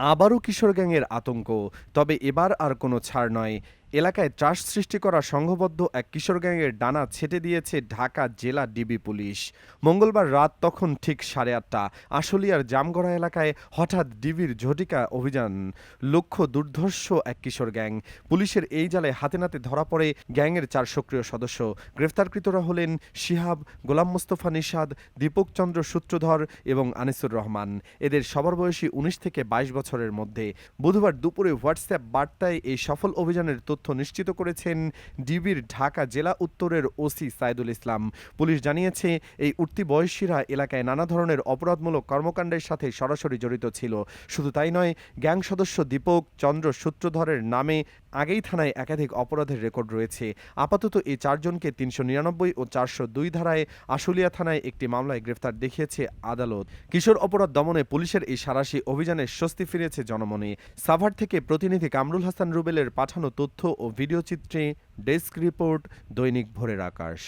আবারও কিশোর গ্যাংয়ের আতঙ্ক, তবে এবার আর কোনো ছাড় নয়। এলাকায় ত্রাস সৃষ্টি করা সংঘবদ্ধ এক কিশোর গ্যাংয়ের ডানা ছেটে দিয়েছে ঢাকা জেলা ডিবি পুলিশ। মঙ্গলবার রাত তখন ঠিক 8:30 আশুলিয়ার জামগড়া এলাকায় হঠাৎ ডিবির ঝটিকা অভিযান, লক্ষ্য দুর্ধর্ষ এক কিশোর গ্যাং। পুলিশের এই জালে হাতে নাতে ধরা পড়ে গ্যাংয়ের 4 সক্রিয় সদস্য। গ্রেফতারকৃতরা হলেন শিহাব, গোলাম মোস্তফা নিশাদ, দীপক চন্দ্র সূত্রধর এবং আনিসুর রহমান। এদের সবার বয়সী 19 থেকে 22 বছরের মধ্যে। বুধবার দুপুরে হোয়াটসঅ্যাপ বার্তায় এই সফল অভিযানের তথ্য নিশ্চিত করেছেন ডিবির ঢাকা জেলা উত্তরের ওসি সাইদুল ইসলাম। পুলিশ জানিয়েছে, এই উঠতি বয়সীরা এলাকায় নানা ধরনের অপরাধমূলক কর্মকাণ্ডের সাথে সরাসরি জড়িত ছিল। শুধু তাই নয়, গ্যাং সদস্য দীপক চন্দ্র সূত্রধরের নামে আগেই থানায় একাধিক অপরাধের রেকর্ড রয়েছে। আপাতত এই 4 জনকে 399 ও 402 ধারায় আশুলিয়া থানায় একটি মামলায় গ্রেফতার দেখিয়েছে আদালত। কিশোর অপরাধ দমনে পুলিশের এই সাঁড়াশি অভিযানে স্বস্তি ফিরেছে জনমনে। সাভার থেকে প্রতিনিধি কামরুল হাসান রুবেলের পাঠানো তথ্য ও ভিডিও চিত্রে ডেস্ক রিপোর্ট, দৈনিক ভোরের আকাশ।